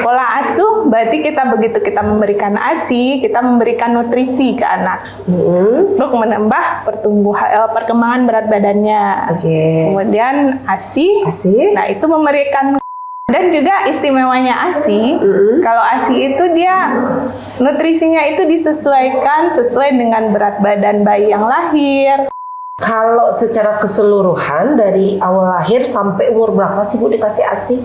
Pola asuh berarti begitu kita memberikan ASI, kita memberikan nutrisi ke anak untuk menambah perkembangan berat badannya. Kemudian ASI, nah itu memberikan. Dan juga istimewanya ASI, kalau ASI itu dia nutrisinya itu disesuaikan sesuai dengan berat badan bayi yang lahir. Kalau secara keseluruhan dari awal lahir sampai umur berapa sih Bu dikasih ASI?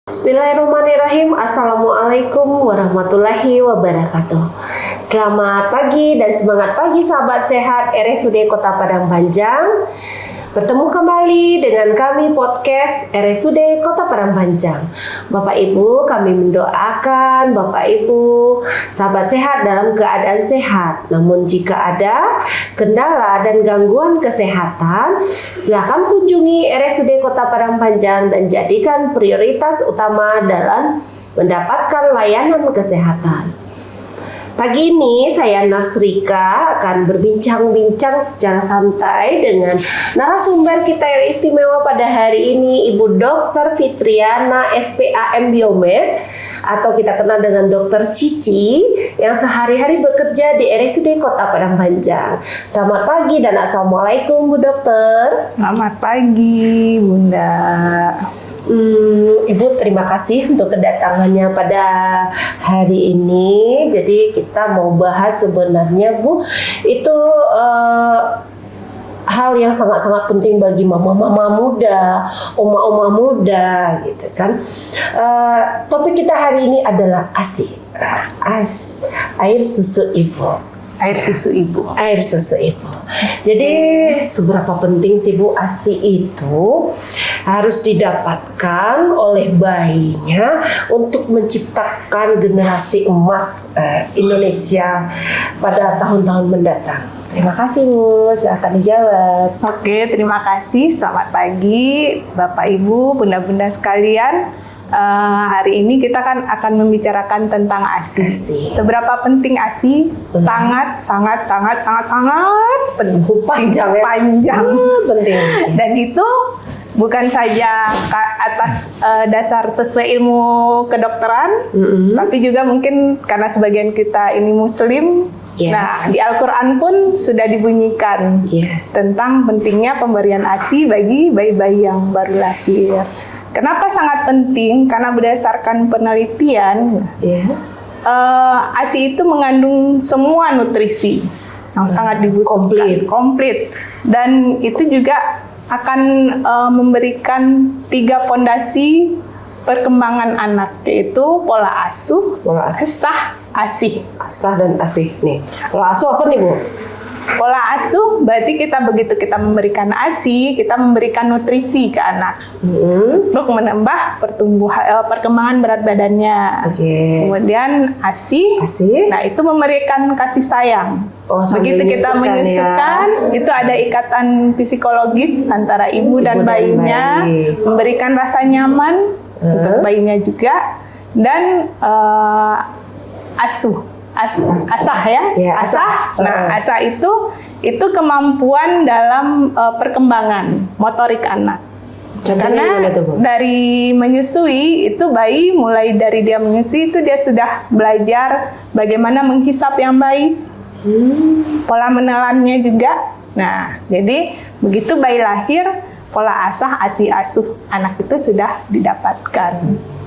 Bismillahirrahmanirrahim. Assalamualaikum warahmatullahi wabarakatuh. Selamat pagi dan semangat pagi sahabat sehat RSUD Kota Padang Panjang. Bertemu kembali dengan kami podcast RSUD Kota Padang Panjang. Bapak Ibu, kami mendoakan Bapak Ibu sahabat sehat dalam keadaan sehat. Namun jika ada kendala dan gangguan kesehatan, silakan kunjungi RSUD Kota Padang Panjang dan jadikan prioritas utama dalam mendapatkan layanan kesehatan. Pagi ini saya Nurse Rika akan berbincang-bincang secara santai dengan narasumber kita yang istimewa pada hari ini, Ibu Dr. Fitriana SPAM Biomed atau kita kenal dengan Dr. Cici yang sehari-hari bekerja di RSUD Kota Padang Panjang. Selamat pagi dan Assalamualaikum Bu Dokter. Selamat pagi Bunda. Ibu terima kasih untuk kedatangannya pada hari ini. Jadi kita mau bahas sebenarnya Bu, itu hal yang sangat-sangat penting bagi mama-mama muda, oma-oma muda gitu kan. Topik kita hari ini adalah ASI, air susu ibu. Air susu ibu. Air susu ibu. Jadi seberapa penting sih Bu ASI itu harus didapatkan oleh bayinya untuk menciptakan generasi emas Indonesia pada tahun-tahun mendatang? Terima kasih Bu, silakan dijawab. Oke, terima kasih. Selamat pagi Bapak Ibu, Bunda-bunda sekalian. Hari ini kita kan akan membicarakan tentang ASI. Seberapa penting ASI? Sangat penting. Panjang. Penting. Dan itu bukan saja atas dasar sesuai ilmu kedokteran, tapi juga mungkin karena sebagian kita ini Muslim. Nah, di Al-Quran pun sudah dibunyikan tentang pentingnya pemberian ASI bagi bayi-bayi yang baru lahir. Kenapa sangat penting? Karena berdasarkan penelitian, ASI itu mengandung semua nutrisi yang sangat dibutuhkan, komplit. Dan itu juga akan memberikan 3 pondasi perkembangan anak, yaitu pola asuh, asah, ASI. Asah dan ASI nih. Pola asuh apa nih Bu? Pola asuh berarti begitu kita memberikan ASI, kita memberikan nutrisi ke anak untuk menambah perkembangan berat badannya. Kemudian ASI, nah itu memberikan kasih sayang. Begitu kita menyusukan, itu ada ikatan psikologis antara ibu dan bayinya, memberikan rasa nyaman untuk bayinya juga, dan asah ya, asah. Nah, asah itu kemampuan dalam perkembangan motorik anak. Karena dari menyusui itu bayi mulai dari dia menyusui itu dia sudah belajar bagaimana menghisap yang baik, pola menelannya juga. Nah, jadi begitu bayi lahir, pola asah, ASI, asuh anak itu sudah didapatkan.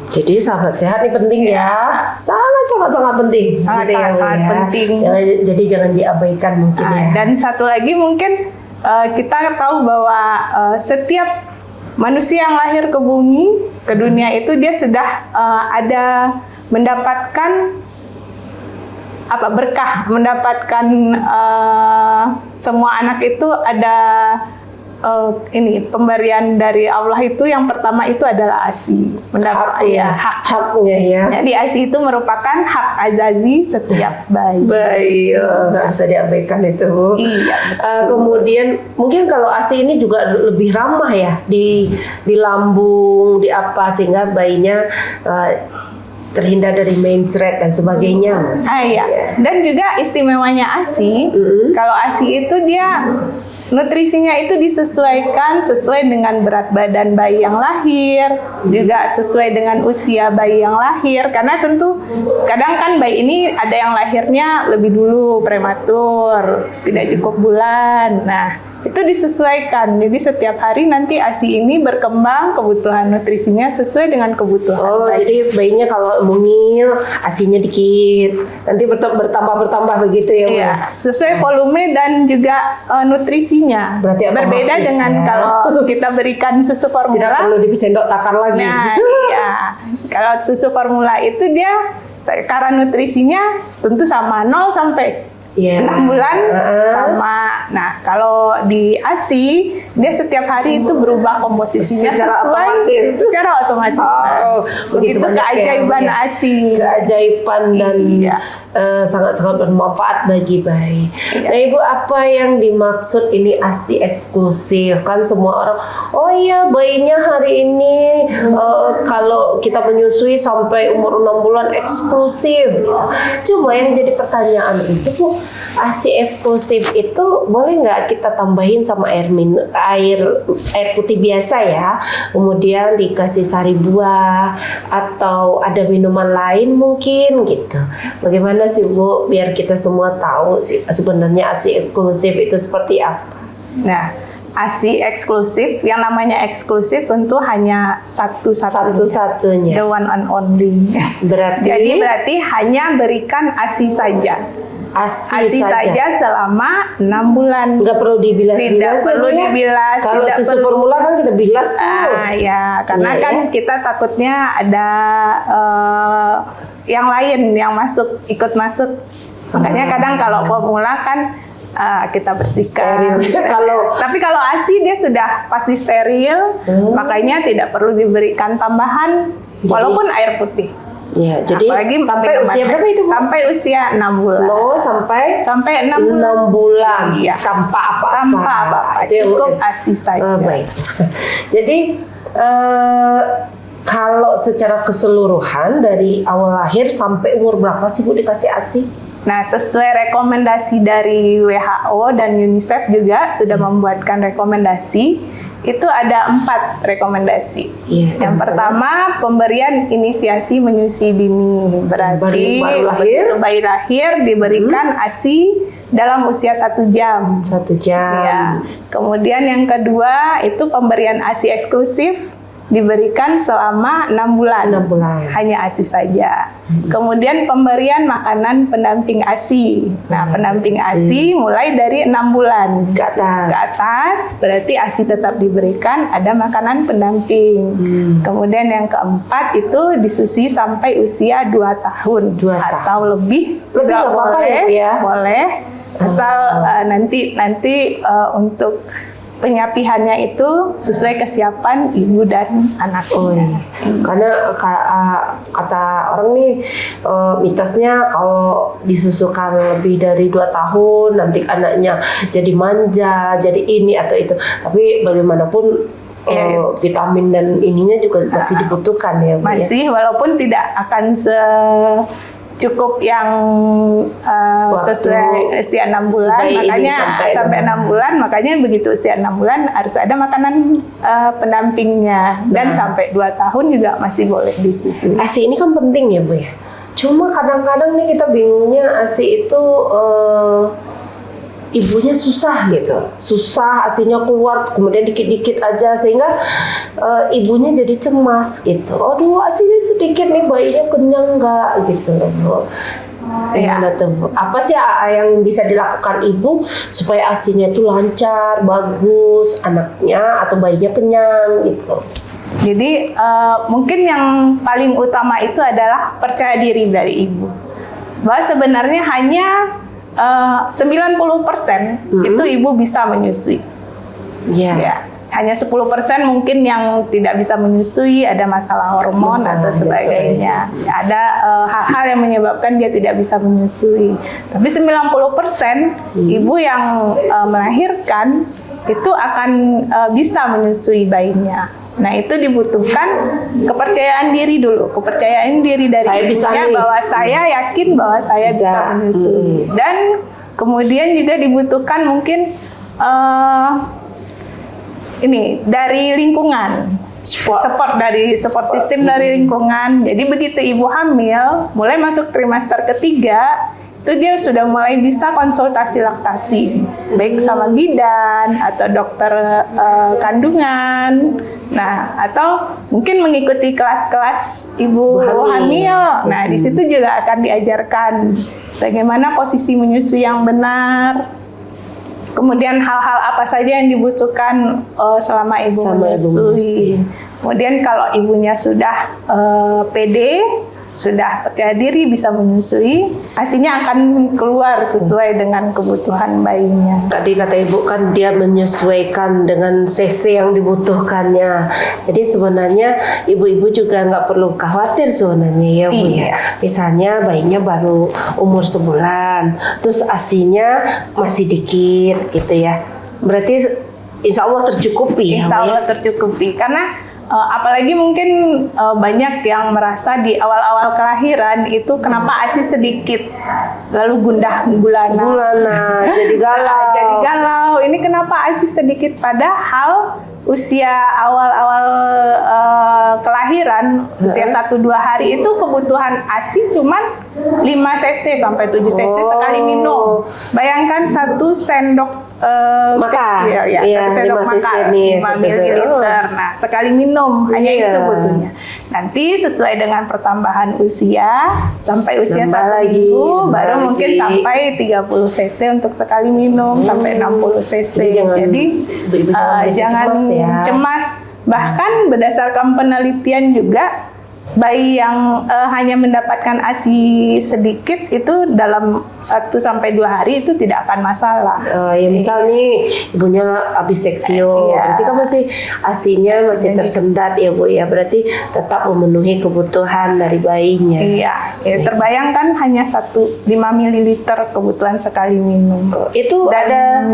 Jadi sahabat sehat ini penting ya, sangat penting, sangat penting. Jadi jangan diabaikan mungkin ya. Dan satu lagi mungkin kita tahu bahwa setiap manusia yang lahir ke bumi, ke dunia itu dia sudah ada mendapatkan berkah, mendapatkan semua anak itu ada ini pemberian dari Allah itu yang pertama itu adalah ASI, haknya ya. Jadi ASI itu merupakan hak azazi setiap bayi. Bayi nggak bisa diabaikan itu. Iya. Kemudian mungkin kalau ASI ini juga lebih ramah ya di lambung, di apa, sehingga bayinya terhindar dari mensret dan sebagainya. Iya. Dan juga istimewanya ASI, kalau ASI itu dia nutrisinya itu disesuaikan sesuai dengan berat badan bayi yang lahir, juga sesuai dengan usia bayi yang lahir. Karena tentu kadang kan bayi ini ada yang lahirnya lebih dulu, prematur, tidak cukup bulan. Nah, itu disesuaikan. Jadi setiap hari nanti ASI ini berkembang, kebutuhan nutrisinya sesuai dengan kebutuhan bayi. Jadi bayinya kalau mungil, ASInya dikit, nanti bertambah begitu ya Bu? Iya, sesuai volume dan juga nutrisinya. Berarti berbeda dengan kalau kita berikan susu formula. Tidak perlu di sendok takar lagi. Nah, iya. Kalau susu formula itu dia karena nutrisinya tentu sama 0 sampai 6 bulan sama. Nah, kalau di ASI dia setiap hari itu berubah komposisinya secara otomatis. Begitu keajaiban ya, ASI. Keajaiban dan sangat-sangat bermanfaat bagi bayi. Iya. Nah, Ibu, apa yang dimaksud ini ASI eksklusif? Kan semua orang, oh iya bayinya hari ini kalau kita menyusui sampai umur 6 bulan eksklusif. Cuma yang jadi pertanyaan itu Bu, ASI eksklusif itu boleh nggak kita tambahin sama air putih biasa ya, kemudian dikasih sari buah atau ada minuman lain mungkin gitu. Bagaimana sih Bu, biar kita semua tahu sih sebenarnya ASI eksklusif itu seperti apa? Nah, ASI eksklusif, yang namanya eksklusif tentu hanya satu-satunya, the one and only. Berarti hanya berikan ASI saja. ASI saja selama 6 bulan. Nggak perlu dibilas. Tidak perlu dibilas. Kalau susu formula kan kita bilas tuh. Ya, karena kan kita takutnya ada yang lain yang ikut masuk. Makanya kadang kalau formula kan kita bersihkan. Tapi kalau ASI dia sudah pasti steril, makanya tidak perlu diberikan tambahan walaupun air putih. Ya, jadi sampai usia berapa itu Bu? Sampai usia 6 bulan. Sampai 6 bulan. Iya. Tanpa apa-apa. Cukup ASI saja. Baik. Jadi kalau secara keseluruhan dari awal lahir sampai umur berapa sih Bu dikasih ASI? Nah, sesuai rekomendasi dari WHO dan UNICEF juga sudah membuatkan rekomendasi. Itu ada 4 rekomendasi. Yang pertama, pemberian inisiasi menyusui dini. Berarti bayi lahir diberikan ASI dalam usia 1 jam. 1 jam. Ya. Kemudian yang kedua itu pemberian ASI eksklusif diberikan selama 6 bulan. 6 bulan. Hanya ASI saja. Kemudian pemberian makanan pendamping ASI. Nah, pendamping ASI mulai dari 6 bulan ke atas berarti ASI tetap diberikan, ada makanan pendamping. Kemudian yang keempat itu disusui sampai usia 2 tahun atau lebih juga boleh. Boleh. Asal nanti untuk penyapihannya itu sesuai kesiapan ibu dan anaknya. Karena kata orang nih mitosnya kalau disusukan lebih dari 2 tahun nanti anaknya jadi manja, jadi ini atau itu. Tapi bagaimanapun vitamin dan ininya juga masih dibutuhkan ya Bu. Masih, walaupun tidak akan cukup yang sesuai usia 6 bulan, makanya sampai 6 bulan, makanya begitu usia 6 bulan harus ada makanan pendampingnya. Dan sampai 2 tahun juga masih boleh disusui. ASI ini kan penting ya Bu ya. Cuma kadang-kadang nih kita bingungnya ASI itu ibunya susah gitu, ASInya keluar kemudian dikit-dikit aja sehingga ibunya jadi cemas gitu. Aduh, ASInya sedikit nih, bayinya kenyang nggak gitu loh. Apa sih yang bisa dilakukan ibu supaya ASInya itu lancar, bagus, anaknya atau bayinya kenyang gitu? Jadi mungkin yang paling utama itu adalah percaya diri dari ibu, bahwa sebenarnya hanya 90% itu ibu bisa menyusui. Ya, hanya 10% mungkin yang tidak bisa menyusui, ada masalah hormon atau sebagainya. Ada hal-hal yang menyebabkan dia tidak bisa menyusui. Tapi 90% ibu yang melahirkan itu akan bisa menyusui bayinya. Nah, itu dibutuhkan kepercayaan diri dulu, kepercayaan diri dari ibunya bahwa saya yakin bahwa saya bisa menyusui. Dan kemudian juga dibutuhkan mungkin ini dari lingkungan, support system dari lingkungan. Jadi begitu ibu hamil, mulai masuk trimester ketiga, itu dia sudah mulai bisa konsultasi laktasi, baik sama bidan atau dokter kandungan. Nah, atau mungkin mengikuti kelas-kelas ibu hamil. Nah, di situ juga akan diajarkan bagaimana posisi menyusui yang benar. Kemudian hal-hal apa saja yang dibutuhkan selama ibu menyusui. Kemudian kalau ibunya sudah pede, sudah percaya diri bisa menyusui, ASI-nya akan keluar sesuai dengan kebutuhan bayinya. Tadi kata ibu kan dia menyesuaikan dengan cc yang dibutuhkannya. Jadi sebenarnya ibu-ibu juga nggak perlu khawatir sebenarnya ya Bu ya. Misalnya bayinya baru umur sebulan, terus ASI-nya masih dikit gitu ya. Berarti insya Allah tercukupi. Insya Allah tercukupi karena apalagi mungkin banyak yang merasa di awal-awal kelahiran itu kenapa ASI sedikit lalu gundah gulana jadi galau. Ini kenapa ASI sedikit, padahal usia awal-awal kelahiran, usia 1-2 hari itu kebutuhan ASI cuman 5 cc sampai 7 cc sekali minum. Bayangkan 1 sendok makan, satu sendok makan 5 ml. Nah, sekali minum hanya itu butuhnya. Nanti sesuai dengan pertambahan usia sampai usia 1 minggu baru mungkin sampai 30 cc untuk sekali minum sampai 60 cc. Jadi jangan cemas. Bahkan berdasarkan penelitian juga bayi yang hanya mendapatkan ASI sedikit itu dalam 1-2 hari itu tidak akan masalah. Ya misalnya ibunya habis seksio, berarti kan masih ASI-nya masih tersendat ya Bu ya, berarti tetap memenuhi kebutuhan dari bayinya. Terbayangkan hanya 5 ml kebutuhan sekali minum. Itu ada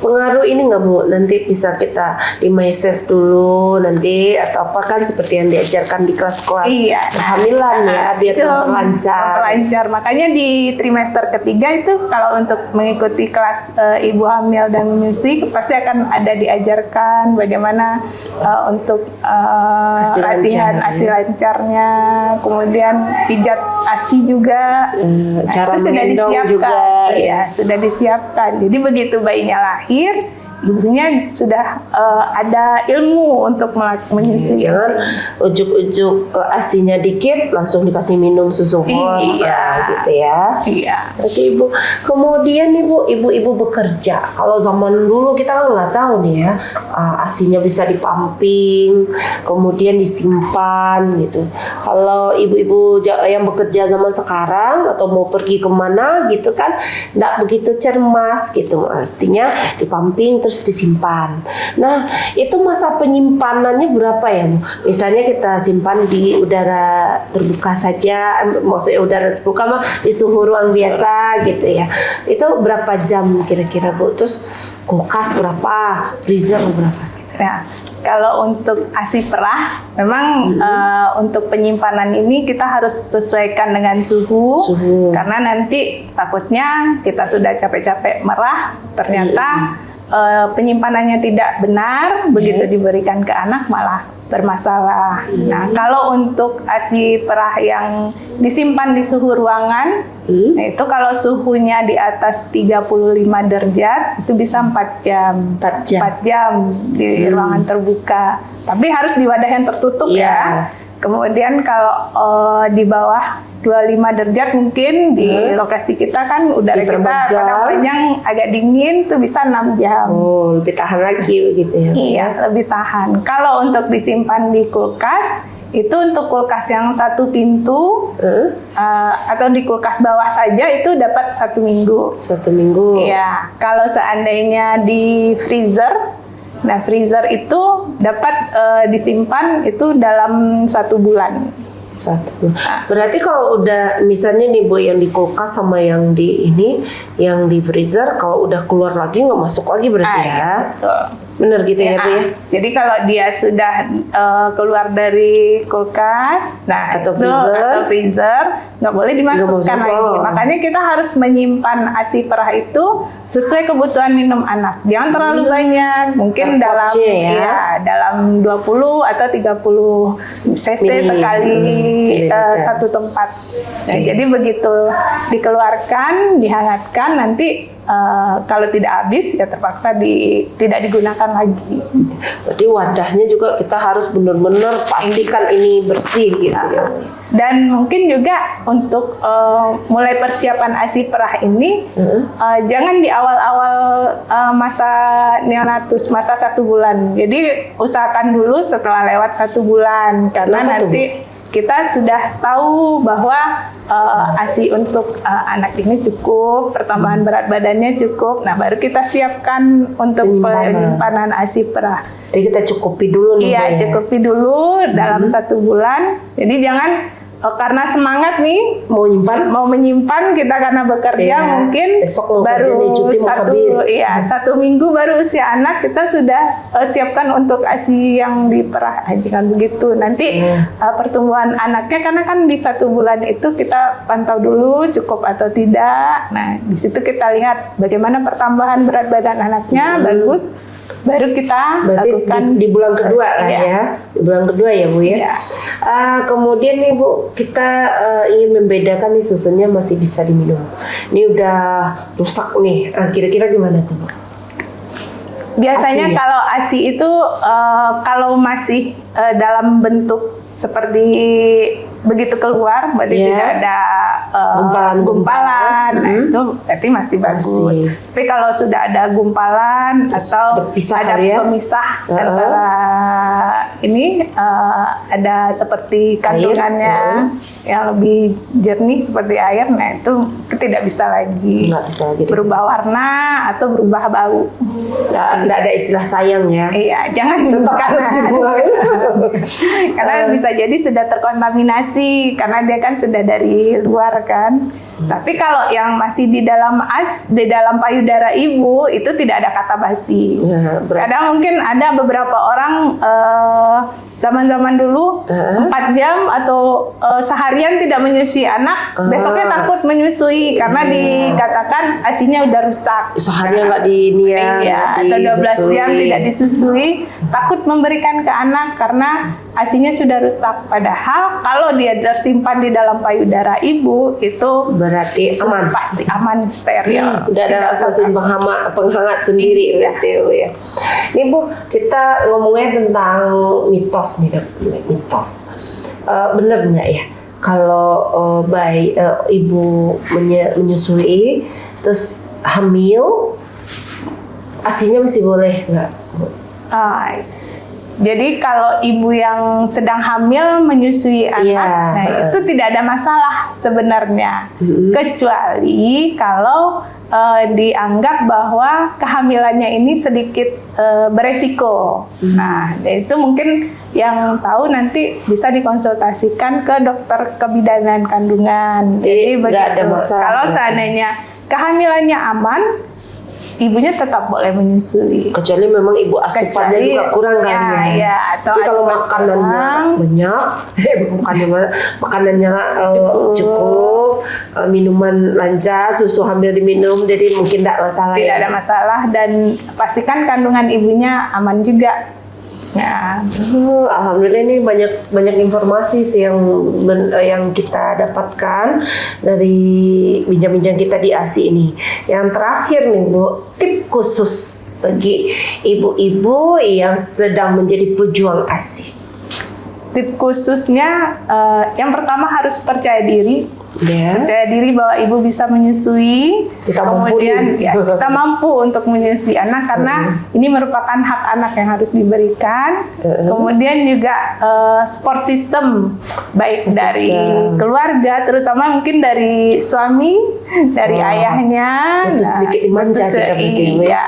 pengaruh ini nggak Bu? Nanti bisa kita di meses dulu nanti atau apa kan seperti yang diajarkan di kelas-kelas kehamilan ya biar memperlancar. Makanya di trimester ketiga itu kalau untuk mengikuti kelas ibu hamil dan menyusui pasti akan ada diajarkan bagaimana untuk latihan ASI lancarnya, kemudian pijat ASI juga. Cara itu sudah disiapkan juga. Sudah disiapkan. Jadi begitu bayinya lahir, ibunya sudah ada ilmu untuk menyusui. Jangan ujuk-ujuk ASI-nya dikit langsung dikasih minum susu formula gitu ya. Oke Ibu. Kemudian ibu-ibu bekerja. Kalau zaman dulu kita kan nggak tahu nih ya, ASI-nya bisa dipumping, kemudian disimpan gitu. Kalau ibu-ibu yang bekerja zaman sekarang atau mau pergi kemana gitu kan, nggak begitu cermas gitu. Artinya dipumping terus disimpan. Nah, itu masa penyimpanannya berapa ya, Bu? Misalnya kita simpan di udara terbuka saja, maksudnya udara terbuka mah di suhu ruang biasa gitu ya. Itu berapa jam kira-kira, Bu? Terus kulkas berapa? Freezer berapa? Nah, kalau untuk ASI perah, memang untuk penyimpanan ini kita harus sesuaikan dengan suhu. Karena nanti takutnya kita sudah capek-capek merah, ternyata penyimpanannya tidak benar, begitu diberikan ke anak malah bermasalah. Nah, kalau untuk ASI perah yang disimpan di suhu ruangan, nah itu kalau suhunya di atas 35 derajat, itu bisa 4 jam. 4 jam di ruangan terbuka. Tapi harus di wadah yang tertutup ya. Kemudian kalau di bawah 25 derajat mungkin di lokasi kita kan udara kita kadang-kadang agak dingin tuh bisa 6 jam. Oh, lebih tahan lagi begitu ya? Iya, lebih tahan. Kalau untuk disimpan di kulkas, itu untuk kulkas yang 1 pintu atau di kulkas bawah saja itu dapat 1 minggu. 1 minggu. Iya. Kalau seandainya di freezer Nah, freezer itu dapat disimpan itu dalam 1 bulan. Berarti kalau udah misalnya nih Bu, yang di kulkas sama yang di yang di freezer, kalau udah keluar lagi nggak masuk lagi berarti ya? Ya, betul. Bener gitu ya Bu ya? Jadi kalau dia sudah keluar dari kulkas, atau freezer, nggak boleh dimasukkan lagi. Makanya kita harus menyimpan ASI perah itu sesuai kebutuhan minum anak. Jangan terlalu banyak, mungkin dalam 20 atau 30 cc sekali satu tempat. Nah, jadi begitu dikeluarkan, dihangatkan, nanti kalau tidak habis ya terpaksa tidak digunakan lagi. Berarti wadahnya juga kita harus benar-benar pastikan ini bersih gitu ya. Dan mungkin juga untuk mulai persiapan ASI perah ini jangan di awal-awal masa neonatus, masa 1 bulan. Jadi usahakan dulu setelah lewat 1 bulan, karena nanti kita sudah tahu bahwa ASI untuk anak ini cukup, pertambahan berat badannya cukup. Nah, baru kita siapkan untuk penyimpanan ASI perah. Jadi kita cukupi dulu nih. Iya, cukupi dulu dalam 1 bulan. Jadi jangan karena semangat nih mau menyimpan kita karena bekerja, mungkin baru satu minggu baru usia anak kita sudah siapkan untuk ASI yang diperah. Jangan begitu, nanti pertumbuhan anaknya, karena kan di 1 bulan itu kita pantau dulu cukup atau tidak. Nah, di situ kita lihat bagaimana pertambahan berat badan anaknya bagus, baru kita lakukan di bulan kedua kan ya. Di bulan kedua ya Bu ya. Kemudian nih Bu, kita ingin membedakan nih susunya masih bisa diminum, ini udah rusak nih, kira-kira gimana tuh Bu? Biasanya kalau ASI itu kalau masih dalam bentuk seperti begitu keluar, berarti tidak ada gumpalan. Nah, itu berarti masih bagus. Tapi kalau sudah ada gumpalan atau ada pemisah antara ini, ada seperti kandungannya yang lebih jernih seperti air, nah itu tidak bisa lagi berubah warna atau berubah bau. Nggak ada istilah sayang ya. Iya, jangan tetap harus dibuang. Karena bisa jadi sudah terkontaminasi karena dia kan sudah dari luar kan. Tapi kalau yang masih di dalam payudara ibu itu tidak ada kata basi. Kadang mungkin ada beberapa orang zaman-zaman dulu 4 jam atau seharian tidak menyusui anak, besoknya takut menyusui karena dikatakan ASI-nya udah rusak. Seharian nggak atau 12 jam tidak disusui, takut memberikan ke anak karena ASI-nya sudah rusak. Padahal kalau dia tersimpan di dalam payudara ibu itu berarti aman, pasti aman, steril. Udah ada mesin penghangat sendiri berarti ya. Ini Bu, kita ngomongnya tentang mitos nih Dok, mitos. Bener nggak ya kalau ibu menyusui terus hamil, ASI-nya masih boleh nggak? Jadi kalau ibu yang sedang hamil menyusui anak, itu tidak ada masalah sebenarnya, kecuali kalau dianggap bahwa kehamilannya ini sedikit beresiko. Nah, itu mungkin yang tahu nanti bisa dikonsultasikan ke dokter kebidanan kandungan. Jadi begitu. Kalau seandainya kehamilannya aman, ibunya tetap boleh menyusui. Kecuali memang ibu asupannya juga kurang kan ya. Tapi kalau makanannya banyak, makanannya cukup, minuman lancar, susu hamil diminum, jadi mungkin tidak masalah. Tidak ada masalah, dan pastikan kandungan ibunya aman juga. Nah, alhamdulillah ini banyak informasi sih yang kita dapatkan dari bincang-bincang kita di ASI ini. Yang terakhir nih Bu, tip khusus bagi ibu-ibu yang sedang menjadi pejuang ASI. Tip khususnya yang pertama harus percaya diri. Percaya diri bahwa ibu bisa menyusui, kemudian kita mampu untuk menyusui anak karena ini merupakan hak anak yang harus diberikan. Kemudian juga support system baik dari keluarga, terutama mungkin dari suami, dari ayahnya. Itu sedikit dimanja kita berarti ya.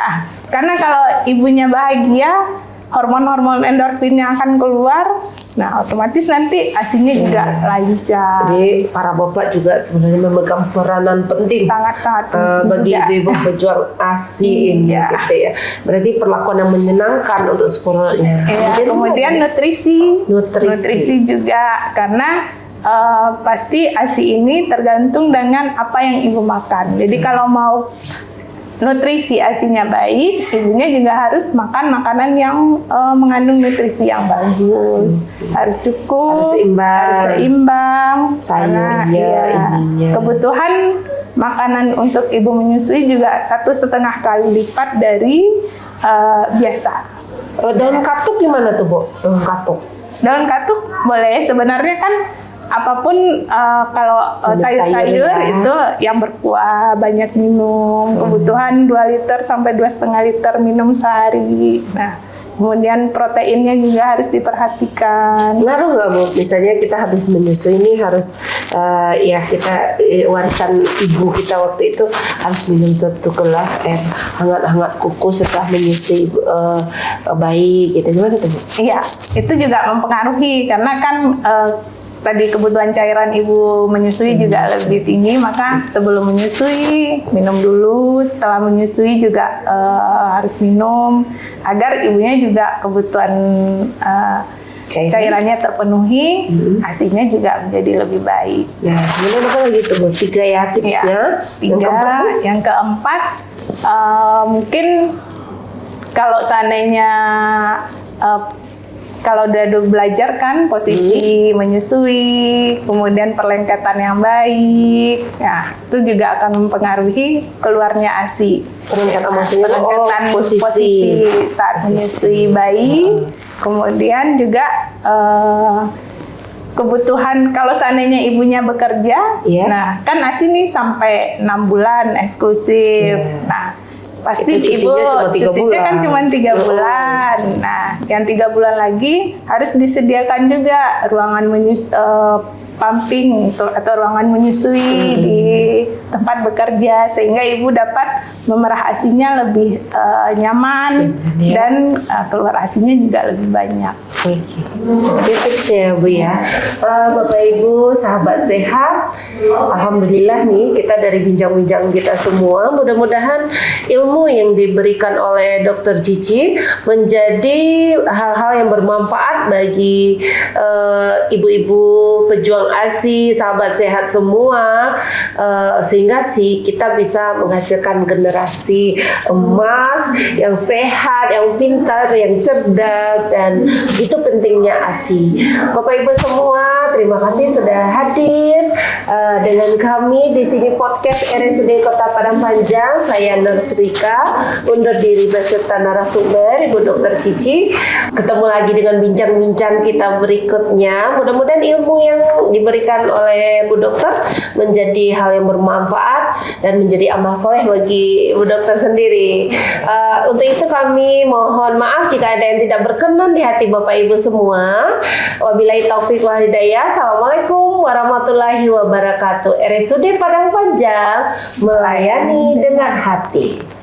Karena kalau ibunya bahagia, hormon-hormon endorfinnya akan keluar. Nah, otomatis nanti ASINya juga lancar. Jadi para bapak juga sebenarnya memegang peranan penting Sangat-sangat bagi ibu pejuang ASI ini, gitu ya. Berarti perlakuan yang menyenangkan untuk sekolahnya. Kemudian nutrisi juga, karena pasti ASI ini tergantung dengan apa yang ibu makan. Jadi kalau mau nutrisi ASINya baik, ibunya juga harus makan makanan yang mengandung nutrisi yang bagus, harus cukup, harus seimbang. Sayurnya, kebutuhan makanan untuk ibu menyusui juga 1,5 kali lipat dari biasa. Daun katuk gimana tuh, Bu? Daun katuk boleh, sebenarnya kan apapun kalau sayur-sayur itu yang berkuah banyak minum, kebutuhan 2 liter sampai 2,5 liter minum sehari. Nah, kemudian proteinnya juga harus diperhatikan. Ngaruh nggak, Bu? Misalnya kita habis menyusui ini harus kita warisan ibu kita waktu itu harus minum 1 gelas air hangat-hangat kuku setelah menyusui bayi gitu. Gimana tuh, Bu? Iya, itu juga mempengaruhi karena kan tadi kebutuhan cairan ibu menyusui juga lebih tinggi, maka sebelum menyusui minum dulu, setelah menyusui juga harus minum agar ibunya juga kebutuhan cairannya terpenuhi, ASINya juga menjadi lebih baik. Nah, kemudian apa lagi tuh, Bu? 3 ya tipsnya. 3. Yang keempat, mungkin kalau seandainya kalau udah belajar kan posisi menyusui, kemudian perlengketan yang baik, ya itu juga akan mempengaruhi keluarnya ASI. Perlengketan posisi saat menyusui bayi, kemudian juga kebutuhan kalau seandainya ibunya bekerja, nah kan ASI nih sampai 6 bulan eksklusif. Nah, pasti ibu cutinya kan cuma 3 bulan. Nah, yang 3 bulan lagi harus disediakan juga ruangan pumping atau ruangan menyusui di tempat bekerja sehingga ibu dapat memerah ASINya lebih nyaman dan keluar ASINya juga lebih banyak. Tips-tipsnya, Bu ya. Bapak Ibu, sahabat sehat, alhamdulillah nih kita dari bincang-bincang kita semua, mudah-mudahan ilmu yang diberikan oleh Dr. Cici menjadi hal-hal yang bermanfaat bagi ibu-ibu pejuang ASI, sahabat sehat semua, sehingga kita bisa menghasilkan generasi emas yang sehat, yang pintar, yang cerdas, dan itu pentingnya ASI. Bapak Ibu semua, terima kasih sudah hadir dengan kami di sini podcast RSUD Kota Padang Panjang. Saya Nurse Rika, undur diri beserta narasumber Ibu Dr. Cici. Ketemu lagi dengan bincang-bincang kita berikutnya. Mudah-mudahan ilmu yang diberikan oleh Bu Dokter menjadi hal yang bermanfaat dan menjadi amal soleh bagi Bu Dokter sendiri. Untuk itu kami mohon maaf jika ada yang tidak berkenan di hati Bapak Ibu semua. Wabillahi taufik wal hidayah. Assalamualaikum warahmatullahi wabarakatuh. RSUD Padang Panjang melayani dengan hati.